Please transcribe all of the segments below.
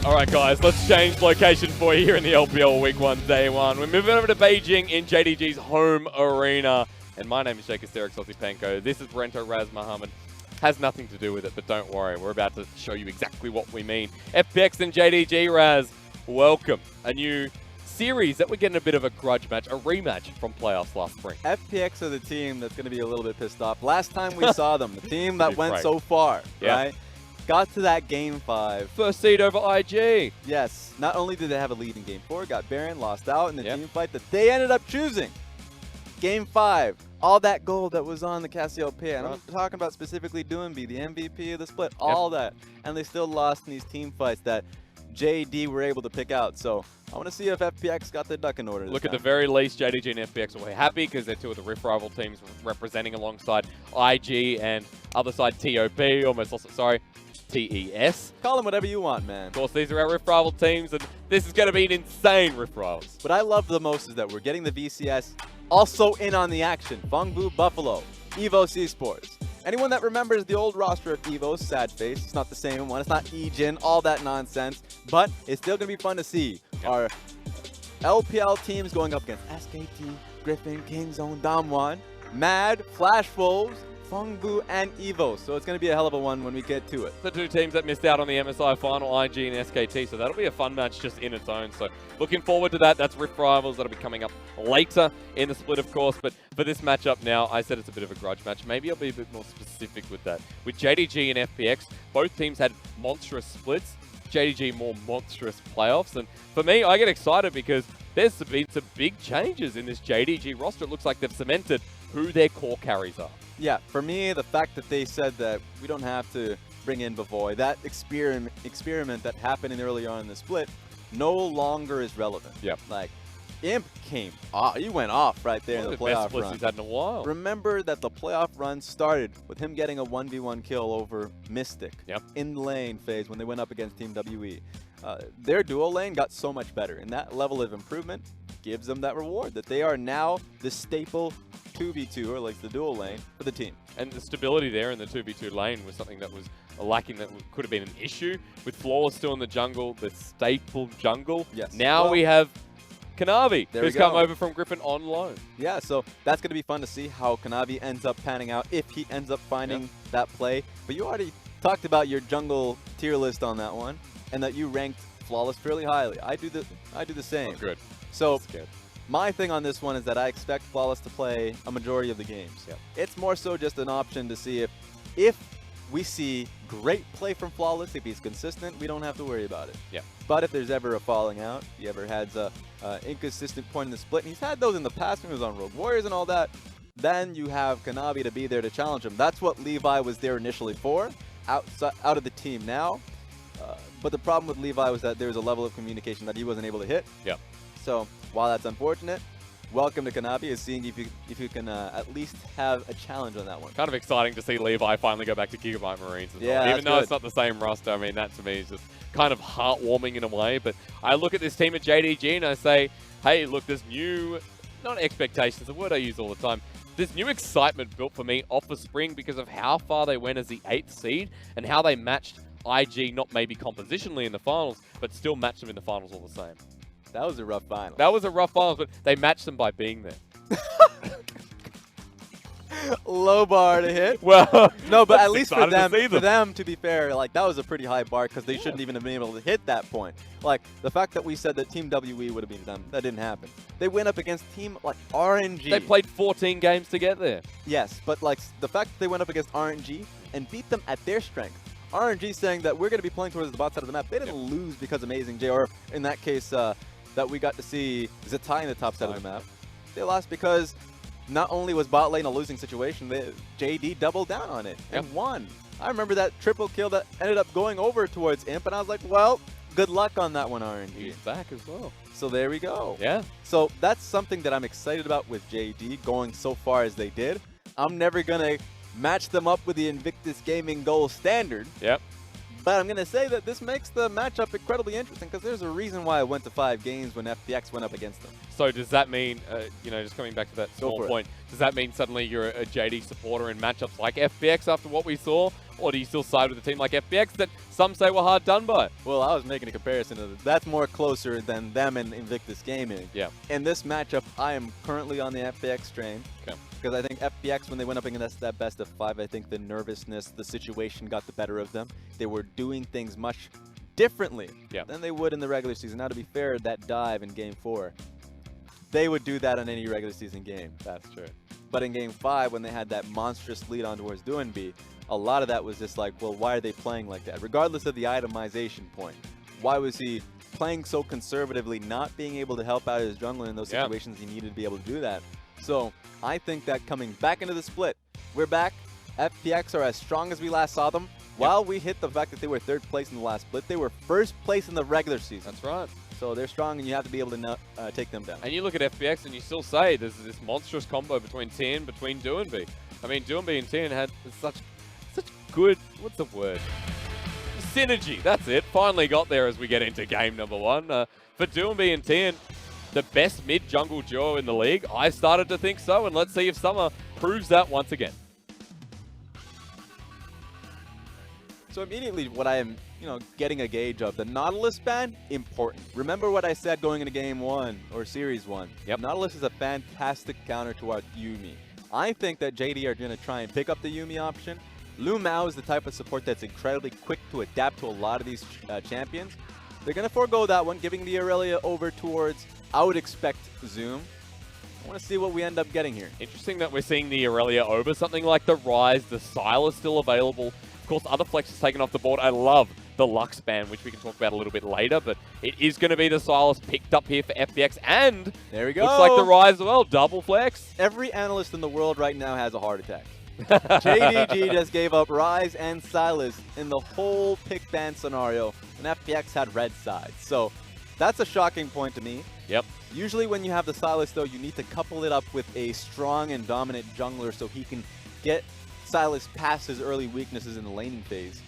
Alright guys, let's change location for you here in the LPL Week 1, Day 1. We're moving over to Beijing in JDG's home arena. And my name is Xayah. This is Brento Raz Muhammad. Has nothing to do with it, but don't worry. We're about to show you exactly what we mean. FPX and JDG, Raz, welcome. A new series that we're getting a bit of a grudge match, a rematch from playoffs last spring. FPX are the team that's going to be a little bit pissed off. Last time we saw them, the team that went so far, right? Got to that game 5. First seed over IG. Yes. Not only did they have a lead in game 4, got Baron, lost out in the team fight that they ended up choosing. Game 5. All that gold that was on the Cassiopeia. And I'm talking about specifically Doinb, the MVP of the split. All that. And they still lost in these team fights that JD were able to pick out. So I want to see if FPX got their duck in order. Look, at the very least, JDG and FPX are happy because they're two of the Rift rival teams representing alongside IG and other side TOP, almost also, sorry, TES. Call them whatever you want, man. Of course, these are our Rift rival teams, and this is going to be an insane Rift rivals. What I love the most is that we're getting the VCS also in on the action. Fungbu Buffalo, Evos Esports. Anyone that remembers the old roster of Evos, sad face. It's not the same one. It's not Ejin, all that nonsense. But it's still going to be fun to see our LPL teams going up against SKT, Griffin, Kingzone, Damwon, Mad, Flash Wolves, Fungbu, and Evo. So it's going to be a hell of a one when we get to it. The two teams that missed out on the MSI final, IG and SKT, so that'll be a fun match just in its own. So looking forward to that. That's Rift Rivals. That'll be coming up later in the split, of course. But for this matchup now, I said it's a bit of a grudge match. Maybe I'll be a bit more specific with that. With JDG and FPX, both teams had monstrous splits. JDG more monstrous playoffs. And for me, I get excited because there's been some big changes in this JDG roster. It looks like they've cemented who their core carries are. Yeah, for me, the fact that they said that we don't have to bring in Bavoy, that experiment that happened early on in the split, no longer is relevant. Yep. Like, Imp came off. He went off right there in the playoff run. He's had in a while. Remember that the playoff run started with him getting a 1v1 kill over Mystic in the lane phase when they went up against Team WE. Their duo lane got so much better, and that level of improvement gives them that reward that they are now the staple 2v2, or like the dual lane, for the team. And the stability there in the 2v2 lane was something that was lacking, that could have been an issue. With Flawless still in the jungle, the staple jungle. Yes. Now we have Kanavi, who's come go. over from Griffin on loan. Yeah, so that's going to be fun to see how Kanavi ends up panning out, if he ends up finding that play. But you already talked about your jungle tier list on that one, and that you ranked Flawless fairly highly. I do the same. Oh, good. So my thing on this one is that I expect Flawless to play a majority of the games. It's more so just an option to see if we see great play from Flawless, if he's consistent, we don't have to worry about it. But if there's ever a falling out, he ever has a inconsistent point in the split, and he's had those in the past when he was on Rogue Warriors and all that, then you have Kanavi to be there to challenge him. That's what Levi was there initially for, out of the team now. But the problem with Levi was that there was a level of communication that he wasn't able to hit. So while that's unfortunate, welcome to Kanavi, is seeing if you can at least have a challenge on that one. Kind of exciting to see Levi finally go back to Gigabyte Marines as well. Even though it's not the same roster, I mean, that to me is just kind of heartwarming in a way. But I look at this team at JDG and I say, hey, look, there's new, not expectations, the word I use all the time, there's new excitement built for me off the spring because of how far they went as the 8th seed and how they matched IG, not maybe compositionally in the finals, but still matched them in the finals all the same. That was a rough final. That was a rough finals, but they matched them by being there. Low bar to hit. Well, no, but at least for them, to be fair, like that was a pretty high bar because they shouldn't even have been able to hit that point. Like the fact that we said that Team WE would have been them, that didn't happen. They went up against Team like RNG. They played 14 games to get there. Yes, but like the fact that they went up against RNG and beat them at their strength. RNG saying that we're going to be playing towards the bot side of the map. They didn't lose because Amazing J, or in that case, that we got to see Zatai in the top side of the map. They lost because not only was bot lane a losing situation, JD doubled down on it and won. I remember that triple kill that ended up going over towards Imp, and I was like, well, good luck on that one, RNG. He's back as well. So there we go. Yeah. So that's something that I'm excited about with JD going so far as they did. I'm never going to match them up with the Invictus Gaming gold standard. But I'm going to say that this makes the matchup incredibly interesting because there's a reason why I went to 5 games when FPX went up against them. So does that mean, you know, just coming back to that small point, does that mean suddenly you're a JD supporter in matchups like FPX after what we saw? Or do you still side with a team like FPX that some say were hard done by? Well, I was making a comparison of that's more closer than them and Invictus Gaming. Yeah. In this matchup, I am currently on the FPX train. Okay. Because I think FPX, when they went up against that best of 5, I think the nervousness, the situation got the better of them. They were doing things much differently than they would in the regular season. Now, to be fair, that dive in Game 4, they would do that on any regular season game. That's true. But in Game 5, when they had that monstrous lead on towards Doinb, a lot of that was just like, well, why are they playing like that? Regardless of the itemization point. Why was he playing so conservatively, not being able to help out his jungler in those situations he needed to be able to do that? So I think that coming back into the split, we're back. FPX are as strong as we last saw them. While we hit the fact that they were 3rd place in the last split, they were 1st place in the regular season. That's right. So they're strong, and you have to be able to take them down. And you look at FPX, and you still say there's this monstrous combo between Tian, between Doinb. I mean, Doinb and Tian had such good, what's the word? Synergy, that's it. Finally got there as we get into game number 1. For Doinb and Tian, the best mid-jungle duo in the league, I started to think so, and let's see if Summer proves that once again. So immediately what I am, getting a gauge of, the Nautilus ban, important. Remember what I said going into Game 1 or Series 1. Yep. Nautilus is a fantastic counter to our Yuumi. I think that JD are going to try and pick up the Yuumi option. LvMao is the type of support that's incredibly quick to adapt to a lot of these champions. They're going to forego that one, giving the Irelia over towards, I would expect, Zoom. I want to see what we end up getting here. Interesting that we're seeing the Irelia over something like the Ryze. The Sylas still available. Of course, other flex is taken off the board. I love the Lux ban, which we can talk about a little bit later, but it is going to be the Sylas picked up here for FPX, and there we go. Looks like the Ryze as well, double flex. Every analyst in the world right now has a heart attack. JDG just gave up Ryze and Sylas in the whole pick ban scenario, and FPX had red sides. So that's a shocking point to me. Yep. Usually when you have the Sylas, though, you need to couple it up with a strong and dominant jungler so he can get Sylas past his early weaknesses in the laning phase.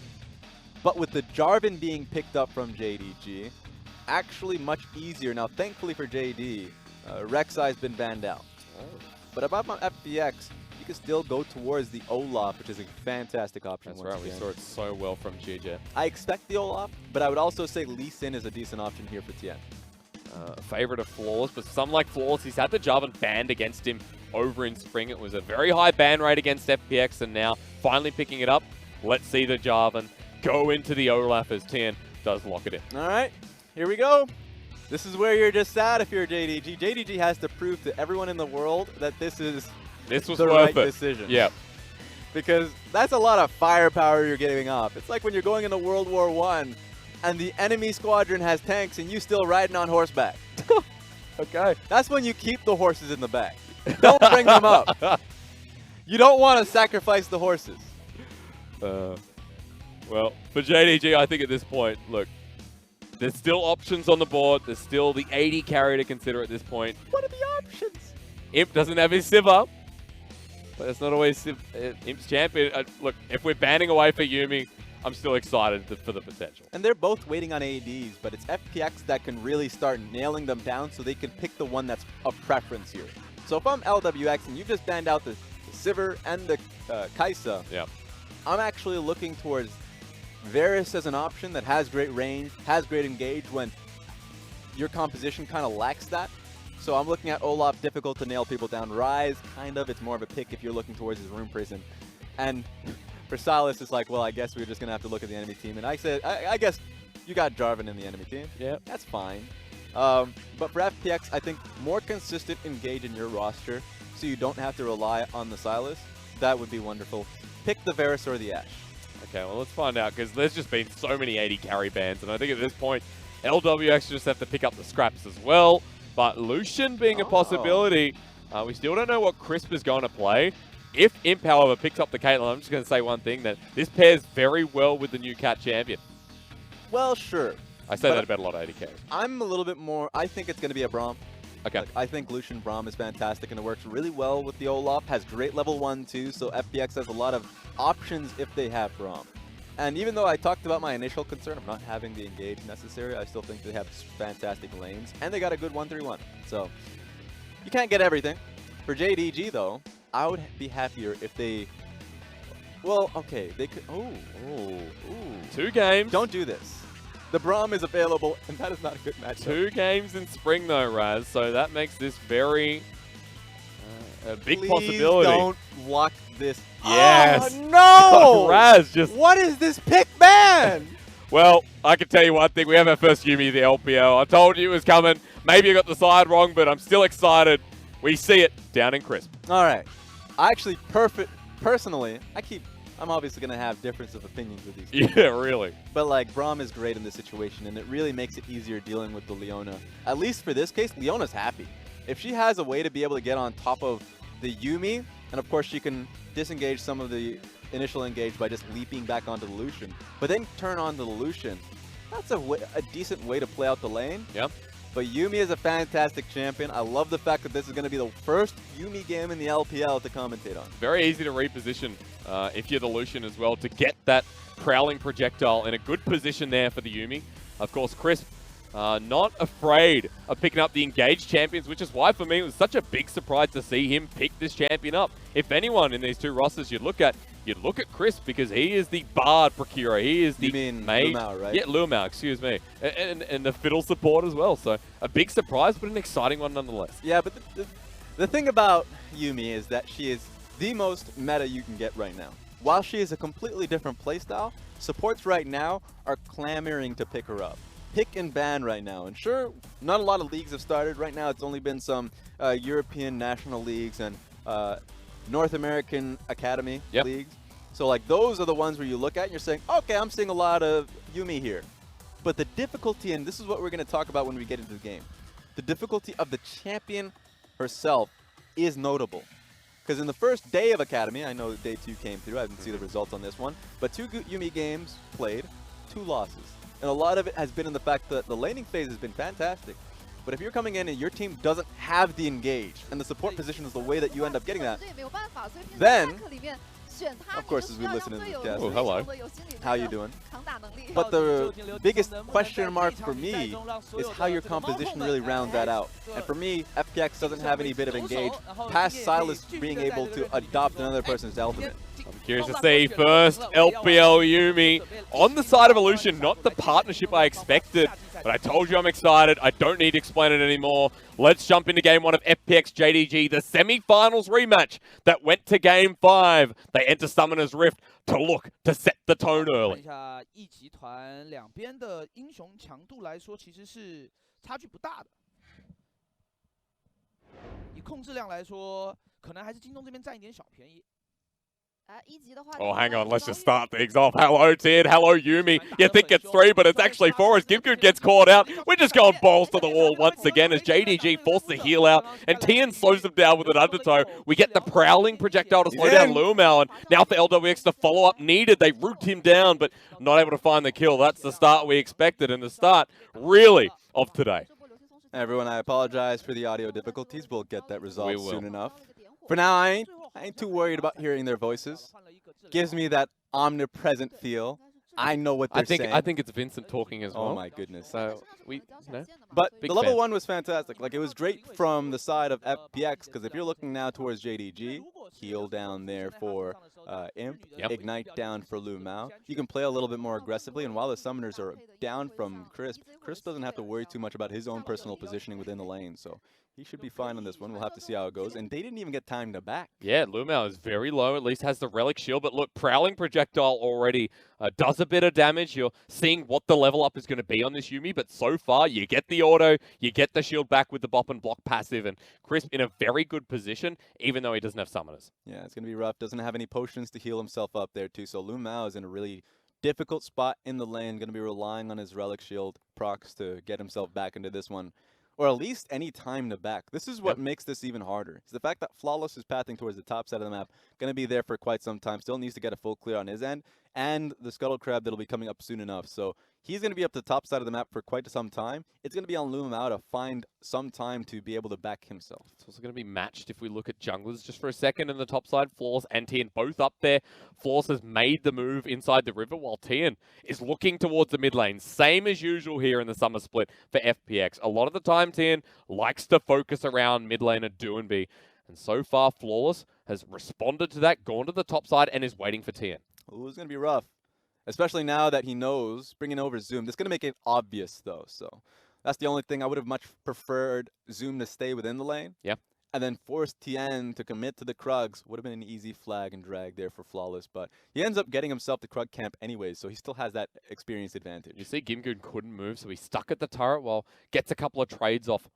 But with the Jarvan being picked up from JDG, actually much easier. Now, thankfully for JD, Rek'Sai's been banned out. But about my FPX, you can still go towards the Olaf, which is a fantastic option. That's right, we saw it so well from GJ. I expect the Olaf, but I would also say Lee Sin is a decent option here for Tian. A favorite of Flawless, but some like Flawless, he's had the Jarvan banned against him over in spring. It was a very high ban rate against FPX, and now finally picking it up. Let's see the Jarvan go into the Olaf as Tian does lock it in. All right, here we go. This is where you're just sad if you're JDG. JDG has to prove to everyone in the world that this was the right decision. Yeah. Because that's a lot of firepower you're giving off. It's like when you're going into World War I and the enemy squadron has tanks and you still riding on horseback. Okay. That's when you keep the horses in the back. Don't bring them up. You don't want to sacrifice the horses. Well, for JDG, I think at this point, look, there's still options on the board. There's still the 80 carry to consider at this point. What are the options? Imp doesn't have his Sivir, but it's not always Imp's champion. Look, if we're banning away for Yuumi, I'm still excited for the potential. And they're both waiting on ADs, but it's FPX that can really start nailing them down so they can pick the one that's a preference here. So if I'm LWX and you just banned out the Sivir and the Xayah, I'm actually looking towards Varus as an option that has great range, has great engage when your composition kind of lacks that. So I'm looking at Olaf, difficult to nail people down. Ryze, kind of, it's more of a pick if you're looking towards his Rune Prison. And for Sylas, it's like, well, I guess we're just going to have to look at the enemy team. And I said, I guess you got Jarvan in the enemy team. Yeah. That's fine. But for FPX, I think more consistent engage in your roster so you don't have to rely on the Sylas. That would be wonderful. Pick the Varus or the Ashe. Okay, well, let's find out, because there's just been so many 80 carry bans, and I think at this point, LWX just have to pick up the scraps as well. But Lucian being a possibility, we still don't know what Crisp is going to play. If Imp, however, picks up the Caitlyn, I'm just going to say one thing, that this pairs very well with the new Cat champion. Well, sure. I say that about a lot of 80 carries. I'm a little bit more, I think it's going to be a Braum. Okay. Like, I think Lucian Braum is fantastic, and it works really well with the Olaf. Has great level 1, too, so FPX has a lot of options if they have Braum. And even though I talked about my initial concern of not having the engage necessary, I still think they have fantastic lanes. And they got a good 1-3-1. So, you can't get everything. For JDG, though, I would be happier if they Well, okay, they could. Oh, 2 games. don't do this. The Braum is available, and that is not a good matchup. 2 games in spring though, Raz. So that makes this very a big Please possibility. don't lock this. Yes. Oh, no! Raz just. What is this pick ban? Well, I can tell you one thing. We have our first Yuumi of the LPL. I told you it was coming. Maybe I got the side wrong, but I'm still excited. We see it down in Crisp. All right. I actually, personally, I'm obviously going to have difference of opinions with these people. Yeah, really. But, like, Braum is great in this situation, and it really makes it easier dealing with the Leona. At least for this case, Leona's happy. If she has a way to be able to get on top of the Yuumi, and of course she can disengage some of the initial engage by just leaping back onto the Lucian, but then turn on the Lucian, that's a decent way to play out the lane. Yep. But Yuumi is a fantastic champion. I love the fact that this is going to be the first Yuumi game in the LPL to commentate on. Very easy to reposition if you're the Lucian as well to get that prowling projectile in a good position there for the Yuumi. Of course, Crisp not afraid of picking up the engaged champions, which is why for me it was such a big surprise to see him pick this champion up. If anyone in these 2 rosters you'd look at Crisp because he is the Bard procurer. He is the You mean mage. LvMao, right? Yeah, LvMao, excuse me. And the fiddle support as well. So a big surprise, but an exciting one nonetheless. Yeah, but the thing about Yuumi is that she is the most meta you can get right now. While she is a completely different playstyle, supports right now are clamoring to pick her up. Pick and ban right now. And sure, not a lot of leagues have started. Right now, it's only been some European national leagues and North American Academy leagues. So, like, those are the ones where you look at and you're saying, okay, I'm seeing a lot of Yuumi here. But the difficulty, and this is what we're going to talk about when we get into the game, the difficulty of the champion herself is notable. Because in the first day of Academy, I know that day 2 came through, I didn't see the results on this one, but 2 Yuumi games played, 2 losses. And a lot of it has been in the fact that the laning phase has been fantastic. But if you're coming in and your team doesn't have the engage, and the support position is the way that you end up getting that, then, of course, as we listen to this guest, Oh, hello. how you doing? But the biggest question mark for me is how your composition really rounds that out. And for me, FPX doesn't have any bit of engage past Sylas being able to adopt another person's ultimate. I'm curious to see first LPL Yuumi on the side of Lucian, not the partnership I expected. But I told you I'm excited. I don't need to explain it anymore. Let's jump into Game 1 of FPX JDG, the semi-finals rematch that went to Game 5. They enter Summoner's Rift to set the tone early. 一集团两边的英雄强度来说，其实是差距不大的。以控制量来说，可能还是京东这边占一点小便宜。 Oh, hang on. Let's just start things off. Hello, Tian. Hello, Yuumi. You think it's 3, but it's actually 4 as GimGoon gets caught out. We're just going balls to the wall once again as JDG forced the heal out, and Tian slows him down with an undertow. We get the prowling projectile to slow down LvMao, and now for LWX, the follow-up needed. They root him down, but not able to find the kill. That's the start we expected, and the start, really, of today. Everyone, I apologize for the audio difficulties. We'll get that resolved soon enough. For now, I ain't too worried about hearing their voices. Gives me that omnipresent feel. I know what they're saying. I think it's Vincent talking as well. Oh my goodness. So But Big the level fan. 1 was fantastic. Like, it was great from the side of FPX, because if you're looking now towards JDG, heal down there for Imp, Ignite down for LvMao. You can play a little bit more aggressively, and while the summoners are down from Crisp doesn't have to worry too much about his own personal positioning within the lane, so he should be fine on this one. We'll have to see how it goes. And they didn't even get time to back. Yeah, LvMao is very low, at least has the Relic Shield. But look, Prowling Projectile already does a bit of damage. You're seeing what the level up is going to be on this Yuumi, but so far you get the auto, you get the shield back with the bop and block passive, and Crisp in a very good position, even though he doesn't have summoners. Yeah, it's going to be rough. Doesn't have any potions to heal himself up there, too. So LvMao is in a really difficult spot in the lane, going to be relying on his Relic Shield procs to get himself back into this one. Or at least any time to back. This is what makes this even harder. It's the fact that Flawless is pathing towards the top side of the map. Going to be there for quite some time. Still needs to get a full clear on his end. And the Scuttle Crab that'll be coming up soon enough. So he's going to be up the top side of the map for quite some time. It's going to be on LvMao to find some time to be able to back himself. It's also going to be matched if we look at junglers just for a second in the top side. Flawless and Tian both up there. Flawless has made the move inside the river while Tian is looking towards the mid lane. Same as usual here in the summer split for FPX. A lot of the time Tian likes to focus around mid lane at Doinb. And so far, Flawless has responded to that, gone to the top side, and is waiting for Tian. Ooh, it's going to be rough. Especially now that he knows bringing over Zoom. That's going to make it obvious, though. So that's the only thing. I would have much preferred Zoom to stay within the lane. Yeah. And then force Tian to commit to the Krugs. Would have been an easy flag and drag there for Flawless. But he ends up getting himself the Krug camp anyways, so he still has that experience advantage. You see GimGoon couldn't move, so he's stuck at the turret while gets a couple of trades off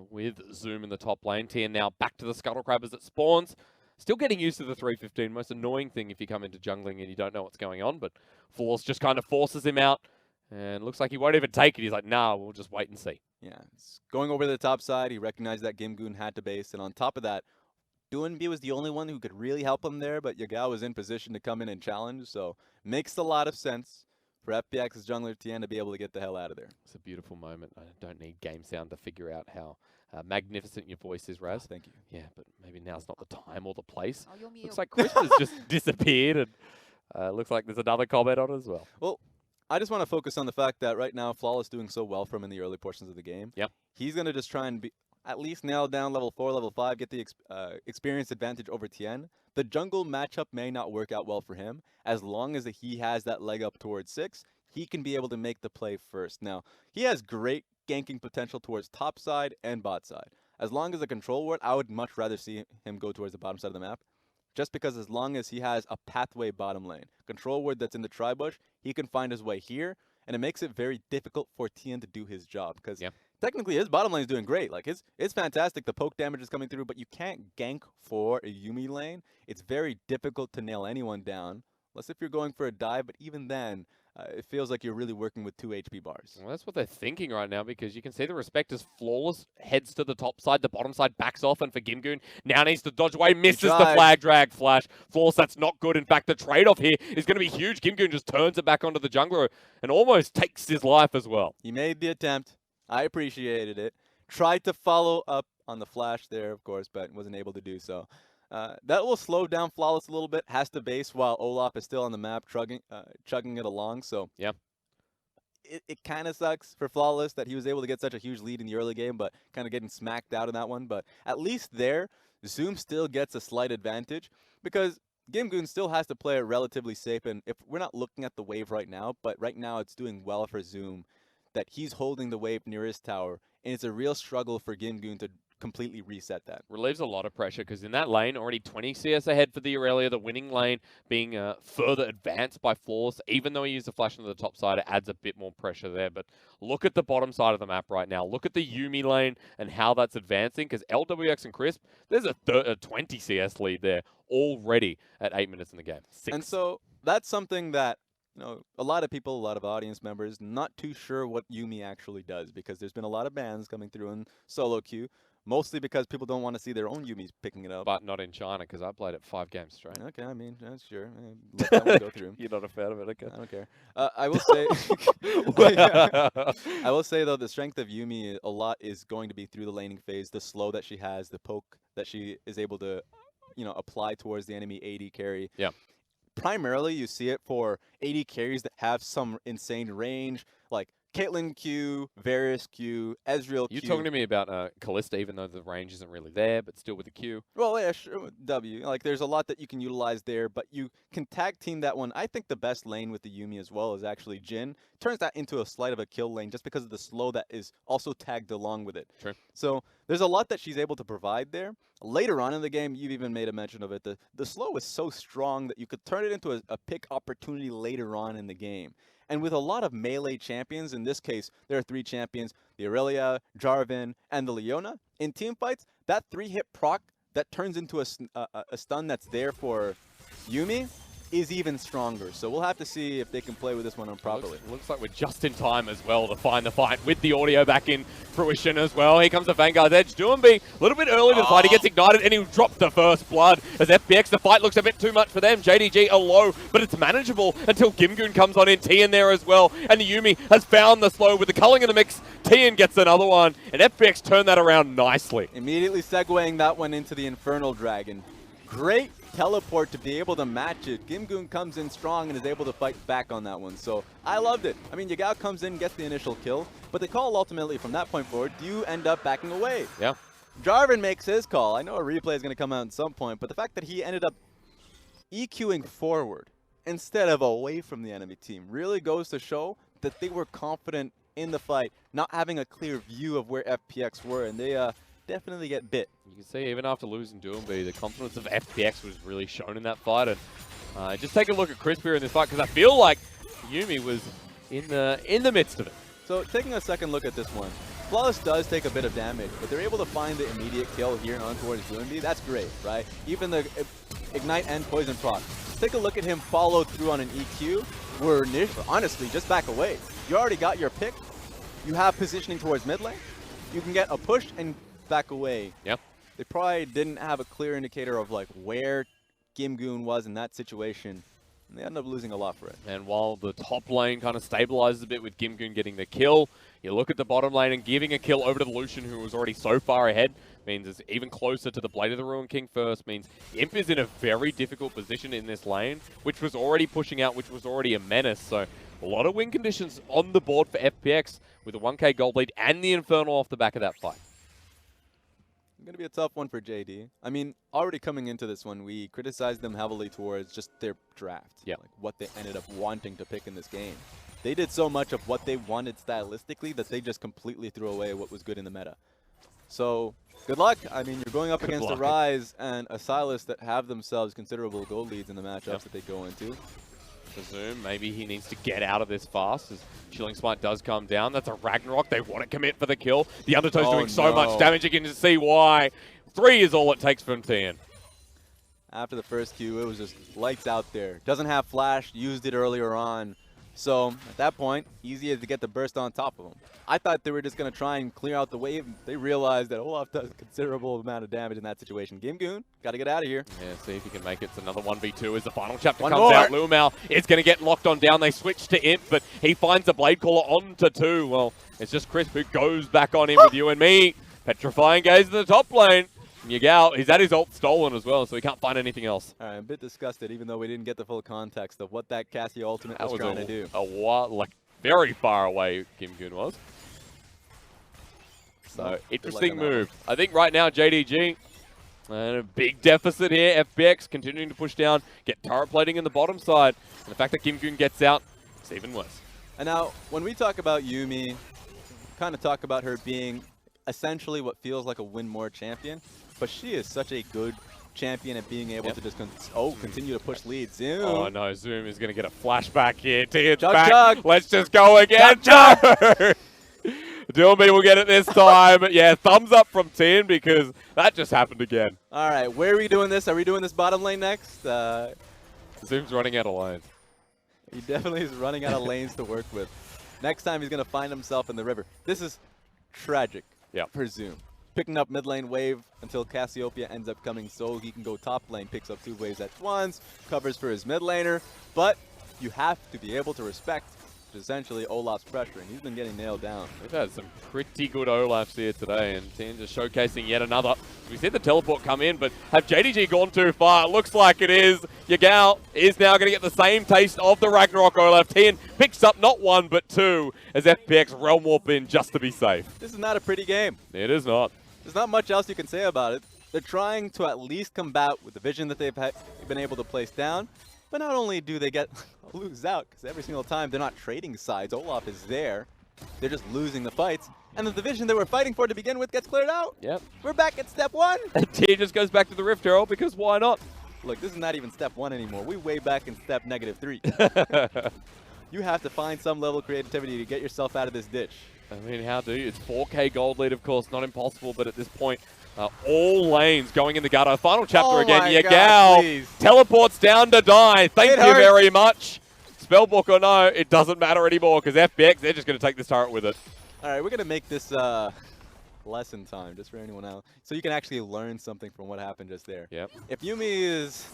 with Zoom in the top lane. Tian now back to the Scuttle Crab as it spawns. Still getting used to the 315. Most annoying thing if you come into jungling and you don't know what's going on, but Flawless just kind of forces him out. And looks like he won't even take it. He's like, nah, we'll just wait and see. Yeah, it's going over to the top side. He recognized that GimGoon had to base. And on top of that, Doinb was the only one who could really help him there, but Yagao was in position to come in and challenge. So makes a lot of sense for FPX's jungler Tian to be able to get the hell out of there. It's a beautiful moment. I don't need game sound to figure out how magnificent your voice is, Raz. Oh, thank you. Yeah, but maybe now's not the time or the place. Oh, Yuumi, Looks like Chris has just disappeared, and looks like there's another comment on it as well. Well, I just want to focus on the fact that right now, Flawless doing so well for him in the early portions of the game. Yep. He's going to just try and at least nail down level 4, level 5, get the experience advantage over Tian. The jungle matchup may not work out well for him. As long as he has that leg up towards 6, he can be able to make the play first. Now, he has great ganking potential towards top side and bot side. As long as a control ward, I would much rather see him go towards the bottom side of the map. Just because as long as he has a pathway bottom lane, control ward that's in the tri-bush, he can find his way here, and it makes it very difficult for Tian to do his job. Because technically his bottom lane is doing great. Like it's fantastic, the poke damage is coming through, but you can't gank for a Yuumi lane. It's very difficult to nail anyone down, unless if you're going for a dive, but even then, it feels like you're really working with 2 HP bars. Well, that's what they're thinking right now, because you can see the respect as Flawless heads to the top side, the bottom side backs off, and for GimGoon now needs to dodge away, misses the flag drag flash. Flawless, that's not good. In fact, the trade-off here is going to be huge. GimGoon just turns it back onto the jungler and almost takes his life as well. He made the attempt. I appreciated it. Tried to follow up on the flash there, of course, but wasn't able to do so. That will slow down Flawless a little bit. Has to base while Olaf is still on the map, chugging it along. So yeah, it kind of sucks for Flawless that he was able to get such a huge lead in the early game, but kind of getting smacked out in that one. But at least there, Zoom still gets a slight advantage because GimGoon still has to play it relatively safe. And if we're not looking at the wave right now, but right now it's doing well for Zoom that he's holding the wave near his tower, and it's a real struggle for GimGoon to completely reset that. Relieves a lot of pressure because in that lane, already 20 CS ahead for the Irelia, the winning lane being further advanced by Flawless. Even though he used the flash on the top side, it adds a bit more pressure there. But look at the bottom side of the map right now. Look at the Yuumi lane and how that's advancing, because LWX and Crisp, there's a 20 CS lead there already at 8 minutes in the game. 6. And so that's something that, you know, a lot of people, a lot of audience members, not too sure what Yuumi actually does, because there's been a lot of bans coming through in solo queue. Mostly because people don't want to see their own Yuumis picking it up. But not in China, because I played it 5 games straight. Okay, I mean, that's sure. Let that one go through. You're not a fan of it, okay? I don't care. I will say, I will say though, the strength of Yuumi a lot is going to be through the laning phase, the slow that she has, the poke that she is able to, you know, apply towards the enemy AD carry. Yeah. Primarily, you see it for AD carries that have some insane range, like Caitlyn Q, Varus Q, Ezreal Q. You're talking to me about Kalista, even though the range isn't really there, but still with a Q. Well, yeah, sure, W. Like, there's a lot that you can utilize there, but you can tag team that one. I think the best lane with the Yuumi as well is actually Jhin. Turns that into a slight of a kill lane just because of the slow that is also tagged along with it. True. So there's a lot that she's able to provide there. Later on in the game, you've even made a mention of it. The slow is so strong that you could turn it into a pick opportunity later on in the game. And with a lot of melee champions, in this case, there are 3 champions, the Irelia, Jarvan, and the Leona. In team fights, that 3-hit proc that turns into a stun that's there for Yuumi is even stronger. So we'll have to see if they can play with this one properly. Looks like we're just in time as well to find the fight with the audio back in fruition as well. Here comes the Vanguard's Edge. Doinb a little bit early to the fight. He gets ignited and he drops the first blood. As FPX, the fight looks a bit too much for them. JDG are low, but it's manageable until GimGoon comes on in. Tian there as well. And the Yuumi has found the slow with the culling in the mix. Tian gets another one, and FPX turned that around nicely. Immediately segueing that one into the Infernal Dragon. Great teleport to be able to match it. GimGoon comes in strong and is able to fight back on that one. So I loved it. I mean, Yagao comes in, gets the initial kill, but the call ultimately from that point forward, do you end up backing away? Yeah. Jarvan makes his call. I know a replay is going to come out at some point, but the fact that he ended up EQing forward instead of away from the enemy team really goes to show that they were confident in the fight, not having a clear view of where FPX were, and they definitely get bit. You can see even after losing Doinb, the confidence of FPX was really shown in that fight. And just take a look at Crisp here in this fight, because I feel like Yuumi was in the midst of it. So taking a second look at this one, Flawless does take a bit of damage, but they're able to find the immediate kill here and on towards Doinb. That's great, right? Even the Ignite and Poison proc. Take a look at him follow through on an EQ, where honestly, just back away. You already got your pick. You have positioning towards mid lane. You can get a push and back away. Yep. They probably didn't have a clear indicator of like where GimGoon was in that situation. And they end up losing a lot for it. And while the top lane kind of stabilizes a bit with GimGoon getting the kill, you look at the bottom lane and giving a kill over to the Lucian, who was already so far ahead, means it's even closer to the Blade of the Ruined King first, means Imp is in a very difficult position in this lane, which was already pushing out, which was already a menace. So a lot of win conditions on the board for FPX with a 1k gold lead and the Infernal off the back of that fight. Going to be a tough one for JD. I mean, already coming into this one, we criticized them heavily towards just their draft. Yeah. Like what they ended up wanting to pick in this game. They did so much of what they wanted stylistically that they just completely threw away what was good in the meta. So, good luck. I mean, you're going up against a Ryze and a Sylas that have themselves considerable gold leads in the matchups that they go into. Presume maybe he needs to get out of this fast as Chilling Smite does come down. That's a Ragnarok. They want to commit for the kill. The Undertow's doing so much damage. You can just see why. 3 is all it takes from Tian. After the first Q, it was just lights out there. Doesn't have flash, used it earlier on. So at that point, easy as to get the burst on top of them. I thought they were just going to try and clear out the wave. They realized that Olaf does a considerable amount of damage in that situation. GimGoon, got to get out of here. Yeah, see if he can make it. It's another 1v2 as the final chapter comes out. LvMao is going to get locked on down. They switch to Imp, but he finds the Blade Caller onto 2. Well, it's just Crisp who goes back on him with you and me. Petrifying gaze in the top lane. Yagao, he's had his ult stolen as well, so he can't find anything else. All right, I'm a bit disgusted, even though we didn't get the full context of what that Cassiopeia ultimate was trying to do. Like very far away GimGoon was. So, interesting move. I think right now, JDG, and a big deficit here. FPX continuing to push down, get turret plating in the bottom side. And the fact that GimGoon gets out, it's even worse. And now, when we talk about Yuumi, kind of talk about her being essentially what feels like a win more champion. But she is such a good champion at being able to just continue to push leads. Zoom. Oh no, Zoom is going to get a flashback here. Tian's Chug, back. chug. Let's just go again. Chug, Doinb will get it this time. Yeah, thumbs up from Tian because that just happened again. All right, where are we doing this? Are we doing this bottom lane next? Zoom's running out of lanes. He definitely is running out of lanes to work with. Next time he's going to find himself in the river. This is tragic for Zoom. Picking up mid lane wave until Cassiopeia ends up coming so he can go top lane, picks up 2 waves at once, covers for his mid laner, but you have to be able to respect essentially Olaf's pressure, and he's been getting nailed down. We've had some pretty good Olafs here today, and Tian just showcasing yet another. We see the teleport come in, but have JDG gone too far? It looks like it is. Yagao is now going to get the same taste of the Ragnarok Olaf. Tian picks up not 1, but 2 as FPX realm warp in just to be safe. This is not a pretty game. It is not. There's not much else you can say about it. They're trying to at least combat with the vision that they've been able to place down. But not only do they lose out, because every single time they're not trading sides, Olaf is there. They're just losing the fights. And the division they were fighting for to begin with gets cleared out. Yep. We're back at step 1. And Tian just goes back to the Rift Herald because why not? Look, this is not even step 1 anymore. We're way back in step -3. You have to find some level of creativity to get yourself out of this ditch. I mean, how do you? It's 4k gold lead, of course, not impossible, but at this point, all lanes going in the gutter. Final chapter again. Yagao teleports down to die. Thank you very much. Spellbook or no, it doesn't matter anymore because FPX, they're just going to take this turret with it. All right, we're going to make this lesson time just for anyone else. So you can actually learn something from what happened just there. Yep. If Yuumi is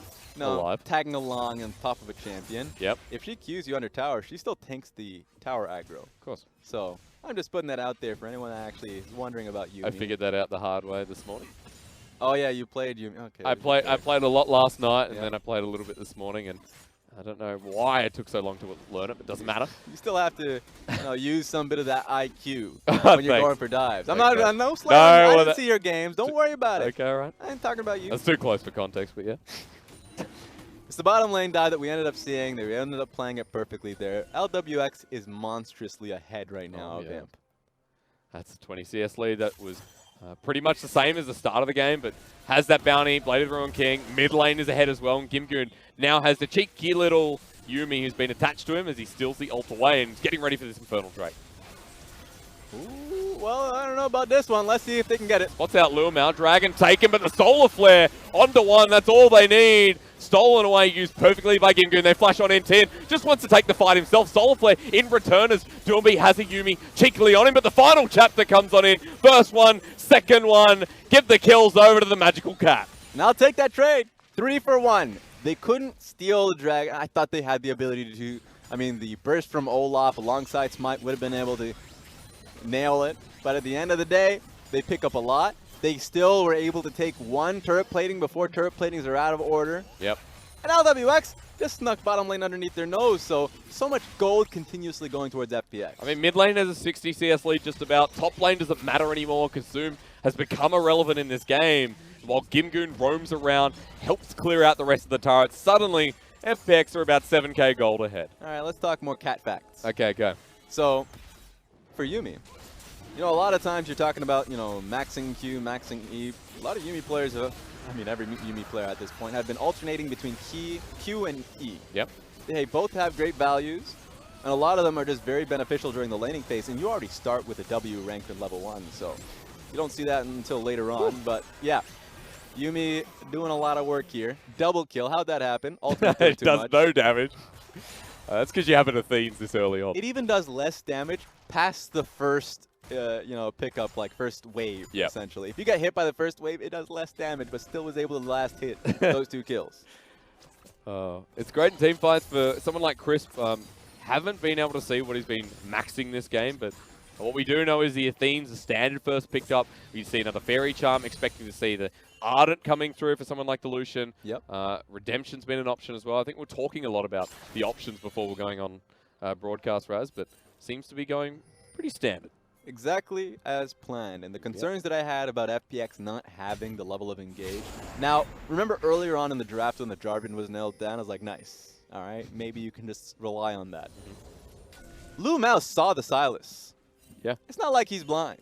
tagging along on top of a champion, if she Qs you under tower, she still tanks the tower aggro. Of course. So I'm just putting that out there for anyone that actually is wondering about Yuumi. I figured that out the hard way this morning. Oh yeah, you played Yuumi. Okay. I played a lot last night, and then I played a little bit this morning, and I don't know why it took so long to learn it, but it doesn't matter. You still have to use some bit of that IQ when you're going for dives. I'm not. I'm no slamming. I didn't see your games. Don't worry about it. Okay, all right. I ain't talking about you. That's too close for context, but yeah. It's the bottom lane dive that we ended up seeing. They ended up playing it perfectly there. LWX is monstrously ahead right now of Imp. That's a 20 CS lead. That was pretty much the same as the start of the game, but has that bounty. Blade of the Ruined King. Mid lane is ahead as well, and GimGoon now has the cheeky little Yuumi who's been attached to him as he steals the ult away and is getting ready for this Infernal Drake. Ooh, well, I don't know about this one. Let's see if they can get it. Spots out LvMao. Dragon taken, but the Solar Flare onto one. That's all they need. Stolen away, used perfectly by GimGoon. They flash on in. Tian just wants to take the fight himself. Solar Flare in return as Doinb has a Yuumi cheekily on him, but the final chapter comes on in. First one, second one. Give the kills over to the Magical Cat. And I'll take that trade. 3 for 1. They couldn't steal the Dragon. I thought they had the ability to. I mean, the burst from Olaf alongside Smite would have been able to nail it. But at the end of the day, they pick up a lot. They still were able to take one turret plating before turret platings are out of order. Yep. And LWX just snuck bottom lane underneath their nose, so much gold continuously going towards FPX. I mean, mid lane has a 60 CS lead just about. Top lane doesn't matter anymore because Zoom has become irrelevant in this game. While GimGoon roams around, helps clear out the rest of the turrets. Suddenly, FPX are about 7k gold ahead. All right, let's talk more cat facts. Okay, go. So, for Yuumi, a lot of times you're talking about, maxing Q, maxing E. A lot of Yuumi players have, every Yuumi player at this point have been alternating between Q and E. Yep. They both have great values, and a lot of them are just very beneficial during the laning phase, and you already start with a W rank in level 1, so you don't see that until later on. Ooh. But yeah, Yuumi doing a lot of work here. Double kill, how'd that happen? Ultimate it does no damage. That's because you have an Athenes this early on. It even does less damage past the first pick up, like first wave, essentially. If you get hit by the first wave, it does less damage, but still was able to last hit those 2 kills. It's great in team fights for someone like Crisp. Haven't been able to see what he's been maxing this game, but what we do know is the Athenes, the standard first picked up. We see another Fairy Charm, expecting to see the Ardent coming through for someone like the Lucian. Yep. Redemption's been an option as well. I think we're talking a lot about the options before we're going on broadcast, Raz, but seems to be going pretty standard. Exactly as planned, and the concerns that I had about FPX not having the level of engage. Now, remember earlier on in the draft when the Jarvan was nailed down, I was like, nice. All right, maybe you can just rely on that. LvMao saw the Sylas. Yeah. It's not like he's blind.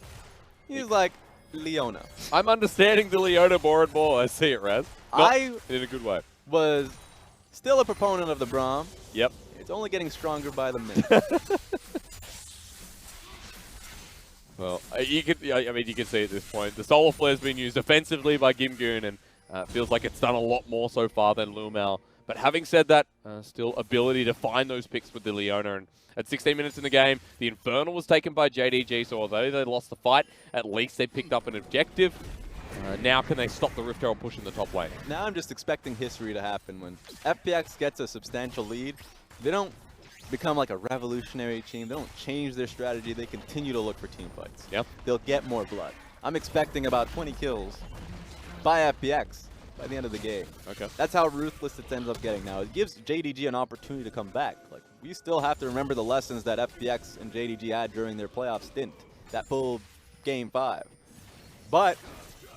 He's like, Leona. I'm understanding the Leona more and more. I see it, Raz. I in a good way. Was still a proponent of the Braum. Yep. It's only getting stronger by the minute. Well, you can see at this point, the Solar Flare's been used offensively by GimGoon, and feels like it's done a lot more so far than LvMao. But having said that, still ability to find those picks with the Leona. And at 16 minutes in the game, the Infernal was taken by JDG, so although they lost the fight, at least they picked up an objective. Now can they stop the Rift Herald push in the top lane? Now I'm just expecting history to happen. When FPX gets a substantial lead, they don't become like a revolutionary team. They don't change their strategy. They continue to look for team fights. Yep. They'll get more blood. I'm expecting about 20 kills by FPX by the end of the game. Okay. That's how ruthless it ends up getting now. It gives JDG an opportunity to come back. Like, we still have to remember the lessons that FPX and JDG had during their playoff stint, that full game 5. But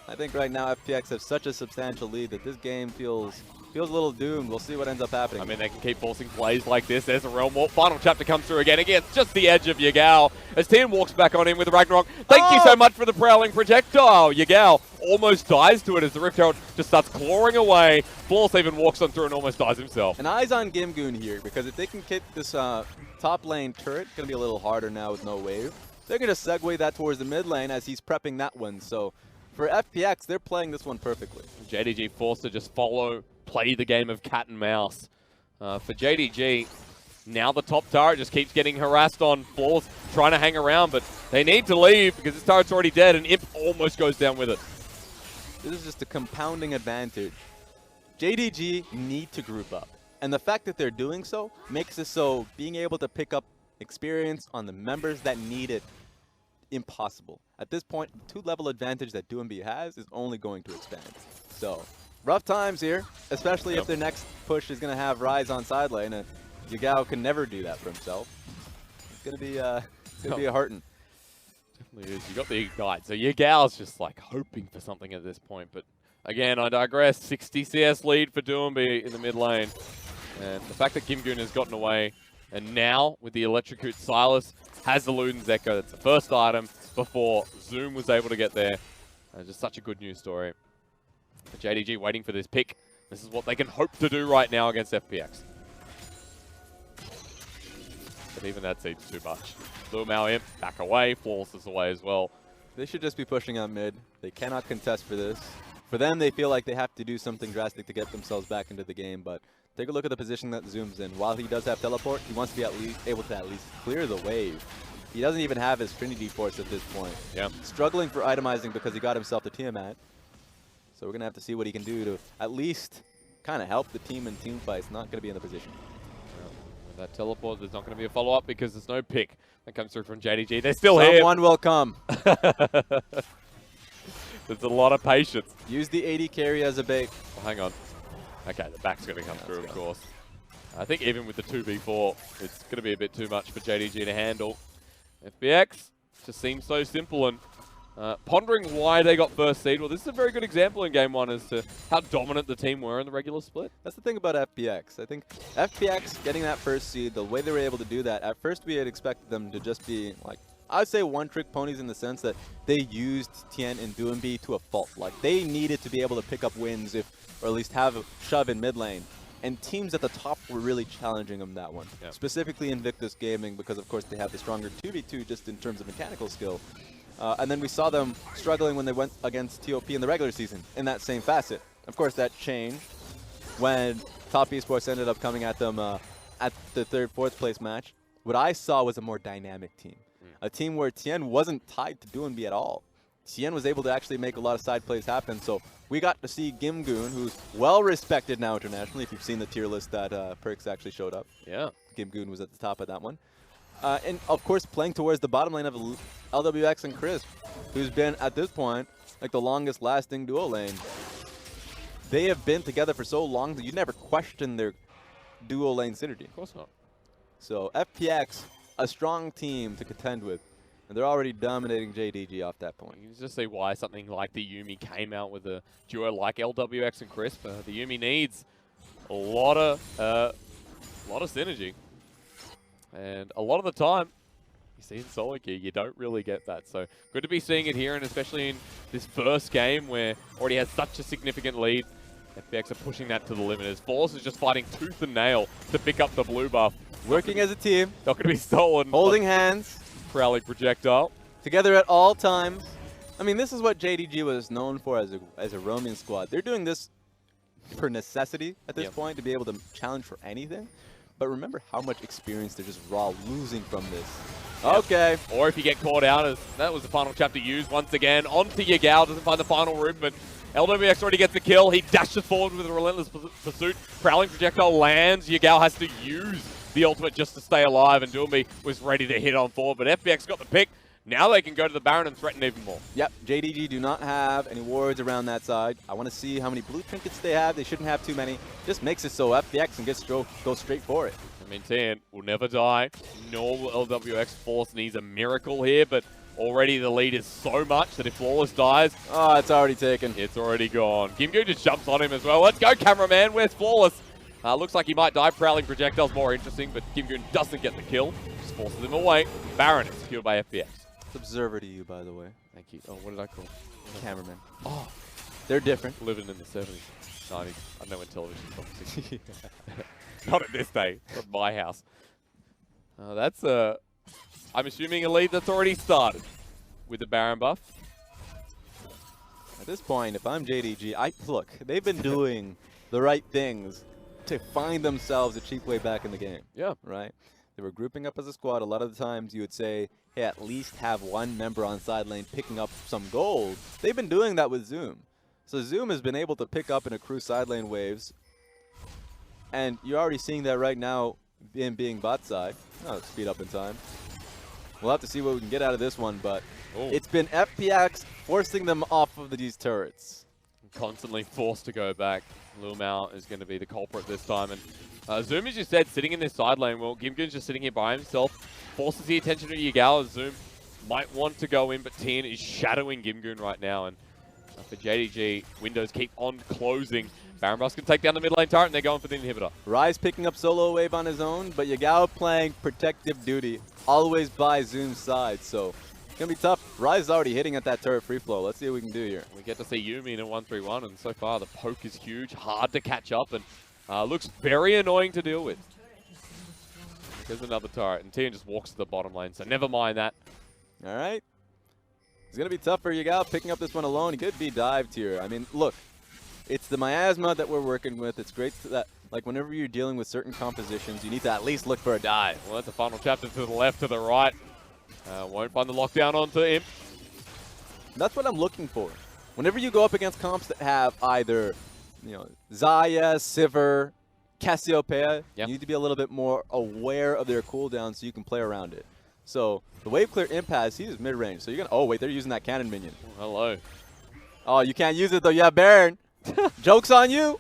I think right now FPX have such a substantial lead that this game feels a little doomed. We'll see what ends up happening. I mean, they can keep forcing plays like this. There's a Realm Warp. Final chapter comes through again. Again, just the edge of Yagao. As Tian walks back on in with the Ragnarok. Thank you so much for the Prowling Projectile. Yagao almost dies to it as the Rift Herald just starts clawing away. Flawless even walks on through and almost dies himself. And eyes on GimGoon here, because if they can get this top lane turret, going to be a little harder now with no wave. They're going to segue that towards the mid lane as he's prepping that one. So for FPX, they're playing this one perfectly. JDG forced to just play the game of cat and mouse. For JDG, now the top turret just keeps getting harassed on. Flawless trying to hang around, but they need to leave because this turret's already dead, and Imp almost goes down with it. This is just a compounding advantage. JDG need to group up, and the fact that they're doing so makes it so being able to pick up experience on the members that need it impossible. At this point, the 2-level advantage that Doinb has is only going to expand. So rough times here, especially if their next push is going to have Ryze on side lane, and Yagao can never do that for himself. It's going to be a hurting. Definitely is. You got the Ignite, so Yagao's just like hoping for something at this point. But again, I digress. 60 CS lead for Doinb in the mid lane, and the fact that GimGoon has gotten away, and now with the Electrocute, Sylas has the Luden's Echo. That's the first item before Zoom was able to get there. Just such a good news story. JDG waiting for this pick. This is what they can hope to do right now against FPX. But even that seems too much. LvMao imp, back away, Flawless is away as well. They should just be pushing on mid. They cannot contest for this. For them, they feel like they have to do something drastic to get themselves back into the game, but take a look at the position that Zoom's in. While he does have teleport, he wants to be able to at least clear the wave. He doesn't even have his Trinity Force at this point. Yeah. Struggling for itemizing because he got himself the Tiamat. So we're going to have to see what he can do to at least kind of help the team in team fights. Not going to be in the position. With that teleport, there's not going to be a follow-up because there's no pick that comes through from JDG. They're still here. Someone will come. There's a lot of patience. Use the AD carry as a bait. Well, hang on. Okay, the back's going to come through, of course. I think even with the 2v4, it's going to be a bit too much for JDG to handle. FPX just seems so simple, and pondering why they got first seed. Well, this is a very good example in Game 1 as to how dominant the team were in the regular split. That's the thing about FPX. I think FPX getting that first seed, the way they were able to do that, at first we had expected them to just be, like, I would say one-trick ponies in the sense that they used Tian and Doinb to a fault. Like, they needed to be able to pick up wins or at least have a shove in mid lane. And teams at the top were really challenging them that one. Yep. Specifically Invictus Gaming, because of course they have the stronger 2v2 just in terms of mechanical skill. And then we saw them struggling when they went against TOP in the regular season in that same facet. Of course that changed when Top Esports ended up coming at them at the 3rd, 4th place match. What I saw was a more dynamic team. A team where Tian wasn't tied to Doinb at all. Tian was able to actually make a lot of side plays happen, so we got to see GimGoon, who's well respected now internationally, if you've seen the tier list that FPX actually showed up. Yeah. GimGoon was at the top of that one. And of course playing towards the bottom lane of LWX and Crisp, who's been at this point like the longest lasting duo lane. They have been together for so long that you never question their duo lane synergy. Of course not. So FPX, a strong team to contend with. And they're already dominating JDG off that point. You can just see why something like the Yuumi came out with a duo like LWX and Crisp. The Yuumi needs a lot of synergy. And a lot of the time, you see in solo queue, you don't really get that. So good to be seeing it here, and especially in this first game where already has such a significant lead. FPX are pushing that to the limit as Force is just fighting tooth and nail to pick up the blue buff. Working as a team. Not going to be stolen. Holding hands. Prowling projectile. Together at all times. I mean, this is what JDG was known for as a roaming squad. They're doing this for necessity at this point to be able to challenge for anything. But remember how much experience they're just raw losing from this. Yep. Okay. Or if you get caught out, as that was the final chapter used once again. Onto Yagao, doesn't find the final room, but LWX already gets the kill. He dashes forward with a relentless pursuit. Prowling projectile lands. Yagao has to use the ultimate just to stay alive, and Doinb was ready to hit on forward, but FPX got the pick. Now they can go to the Baron and threaten even more. Yep, JDG do not have any wards around that side. I want to see how many blue trinkets they have. They shouldn't have too many. Just makes it so FPX can go straight for it. I mean, Tian will never die, nor will LWX. Force needs a miracle here, but already the lead is so much that if Flawless dies... Oh, it's already taken. It's already gone. GimGoon just jumps on him as well. Let's go, cameraman. Where's Flawless? Looks like he might die. Prowling projectile's more interesting, but GimGoon doesn't get the kill. Just forces him away. Baron is secured by FPX. It's observer to you, by the way. Thank you. Oh, what did I call? Cameraman. Oh, they're different. Living in the 70s, 90s. I know when television's obviously. Not at this day. Not my house. That's I'm assuming a lead that's already started with the Baron buff. At this point, if I'm JDG, look, they've been doing the right things to find themselves a cheap way back in the game. Yeah. Right? They were grouping up as a squad. A lot of the times you would say, hey, at least have one member on side lane picking up some gold. They've been doing that with Zoom. So Zoom has been able to pick up and accrue side lane waves. And you're already seeing that right now in being bot side. Oh, speed up in time. We'll have to see what we can get out of this one, but it's been FPX forcing them off of these turrets. Constantly forced to go back. LvMao is going to be the culprit this time. And Zoom, as you said, sitting in this side lane. Well, GimGoon's just sitting here by himself. Forces the attention of Yagao as Zoom might want to go in, but Tian is shadowing GimGoon right now. And for JDG, windows keep on closing. Baron Bus can take down the mid lane turret, and they're going for the inhibitor. Ryze picking up solo wave on his own, but Yagao playing protective duty, always by Zoom's side, so it's going to be tough. Ryze is already hitting at that turret free flow. Let's see what we can do here. We get to see Yuumi in a 1-3-1, and so far the poke is huge, hard to catch up, and looks very annoying to deal with. There's another turret, and Tian just walks to the bottom lane, so never mind that. All right. It's going to be tough for Yagao picking up this one alone. He could be dived here. I mean, look, it's the miasma that we're working with. It's great that, like, whenever you're dealing with certain compositions, you need to at least look for a dive. Well, that's a final chapter to the left, to the right. Won't find the lockdown onto him. That's what I'm looking for. Whenever you go up against comps that have either, you know, Xayah, Sivir, Cassiopeia, you need to be a little bit more aware of their cooldown so you can play around it. So the wave clear impasse, he's mid-range. So you're going to, oh wait, they're using that cannon minion. Oh, hello. Oh, you can't use it though. Yeah, Baron. Joke's on you.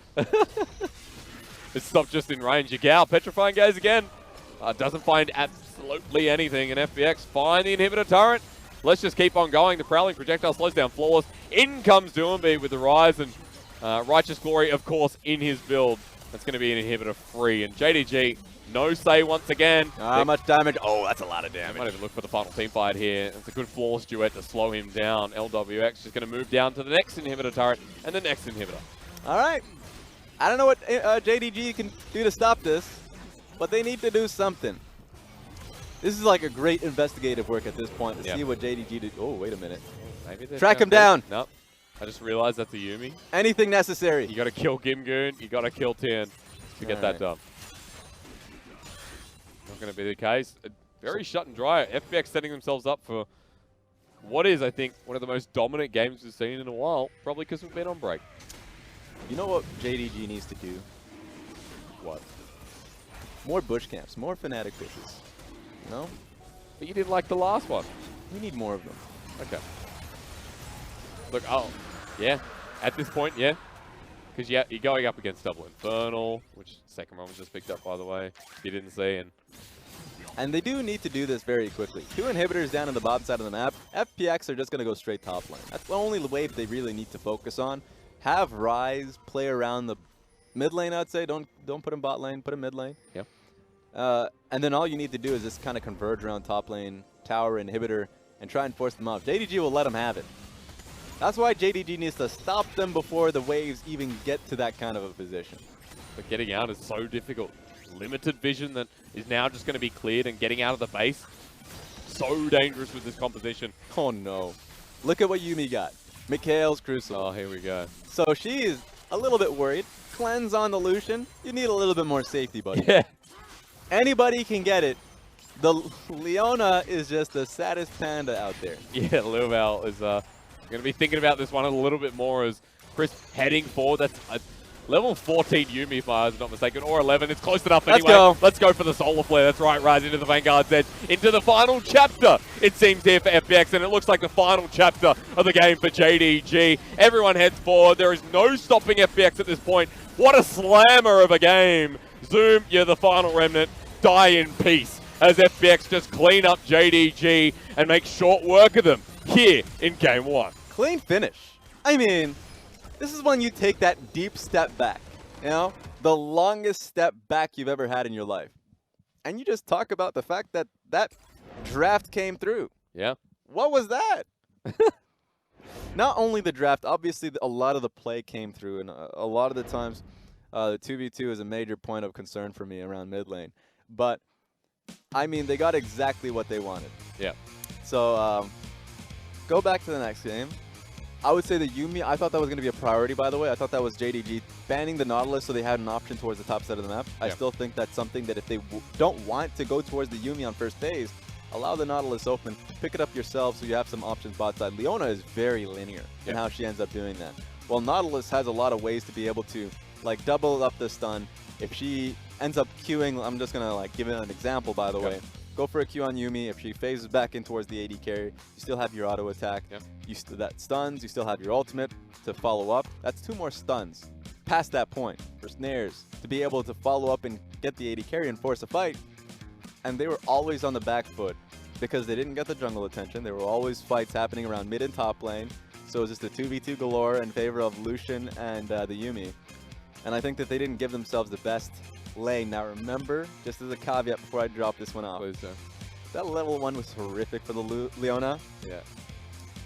It's stopped just in range. Yagao, petrifying gaze again. Doesn't find absolutely anything. And FPX find the inhibitor turret. Let's just keep on going. The prowling projectile slows down Flawless. In comes Doinb with the Ryze, and Righteous Glory, of course, in his build. That's going to be an inhibitor free. And JDG, no say once again. How much damage? Oh, that's a lot of damage. Might even look for the final team fight here. It's a good Flawless duet to slow him down. LWX just going to move down to the next inhibitor turret and the next inhibitor. All right. I don't know what JDG can do to stop this, but they need to do something. This is like a great investigative work at this point to see what JDG did. Oh, wait a minute. Maybe track him down. Nope. I just realized that's a Yuumi. Anything necessary. You got to kill GimGoon. You got to kill Tian to get that done. Not going to be the case. Very shut and dry. FPX setting themselves up for what is, I think, one of the most dominant games we've seen in a while. Probably because we've been on break. You know what JDG needs to do? What? More bush camps, more Fnatic fishes. You know? But you didn't like the last one. We need more of them. Okay. Look, yeah. At this point, yeah. Because you're going up against Double Infernal, which second one was just picked up, by the way. You didn't see. And they do need to do this very quickly. 2 inhibitors down on the bottom side of the map. FPX are just going to go straight top lane. That's the only wave they really need to focus on. Have Ryze play around the mid lane, I'd say. Don't put him bot lane, put him mid lane. Yep. And then all you need to do is just kind of converge around top lane, tower, inhibitor, and try and force them off. JDG will let them have it. That's why JDG needs to stop them before the waves even get to that kind of a position. But getting out is so difficult. Limited vision that is now just going to be cleared, and getting out of the base, so dangerous with this composition. Oh no. Look at what Yuumi got. Mikhail's Crucible. Oh, here we go. So she is a little bit worried. Cleanse on the Lucian. You need a little bit more safety, buddy. Yeah. Anybody can get it. The Leona is just the saddest panda out there. Yeah, LvMao is going to be thinking about this one a little bit more as Chris heading forward. That's a level 14 Yuumi, if I'm not mistaken, or 11. It's close enough anyway. Let's go for the Solar Flare. That's right, Ryze into the Vanguard's edge, into the final chapter, it seems, here for FPX, and it looks like the final chapter of the game for JDG. Everyone heads forward. There is no stopping FPX at this point. What a slammer of a game. Zoom, you're the final remnant. Die in peace as FPX just clean up JDG and make short work of them here in Game 1. Clean finish. I mean, this is when you take that deep step back, you know, the longest step back you've ever had in your life. And you just talk about the fact that that draft came through. Yeah. What was that? Not only the draft, obviously a lot of the play came through, and a lot of the times the 2v2 is a major point of concern for me around mid lane. But, I mean, they got exactly what they wanted. Yeah. So, go back to the next game. I would say the Yuumi, I thought that was going to be a priority, by the way. I thought that was JDG banning the Nautilus so they had an option towards the top side of the map. Yeah. I still think that's something that if they don't want to go towards the Yuumi on first phase, allow the Nautilus open, pick it up yourself so you have some options bot side. Leona is very linear in how she ends up doing that. Well, Nautilus has a lot of ways to be able to, like, double up the stun. If she ends up queuing, I'm just going to, like, give it an example, by the way. go for a Q on Yuumi. If she phases back in towards the AD carry, you still have your auto attack. Yep. That stuns, you still have your ultimate to follow up. That's 2 more stuns. Past that point for snares to be able to follow up and get the AD carry and force a fight. And they were always on the back foot because they didn't get the jungle attention. There were always fights happening around mid and top lane. So it was just a 2v2 galore in favor of Lucian and the Yuumi. And I think that they didn't give themselves the best lane. Now remember, just as a caveat before I drop this one off, that level 1 was horrific for the Leona. Yeah.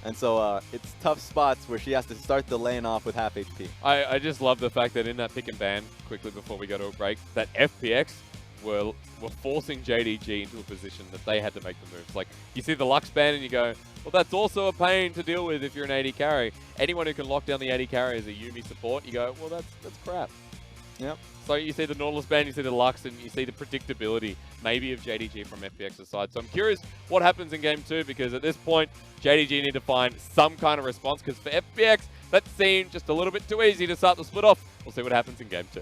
And so it's tough spots where she has to start the lane off with half HP. I just love the fact that in that pick and ban, quickly before we go to a break, that FPX were forcing JDG into a position that they had to make the moves. Like, you see the Lux ban and you go, well, that's also a pain to deal with if you're an AD carry. Anyone who can lock down the AD carry as a Yuumi support, you go, well, that's crap. Yep. So you see the Nautilus ban, you see the Lux, and you see the predictability maybe of JDG from FPX's side. So I'm curious what happens in Game 2, because at this point, JDG need to find some kind of response, because for FPX, that seemed just a little bit too easy to start the split off. We'll see what happens in Game 2.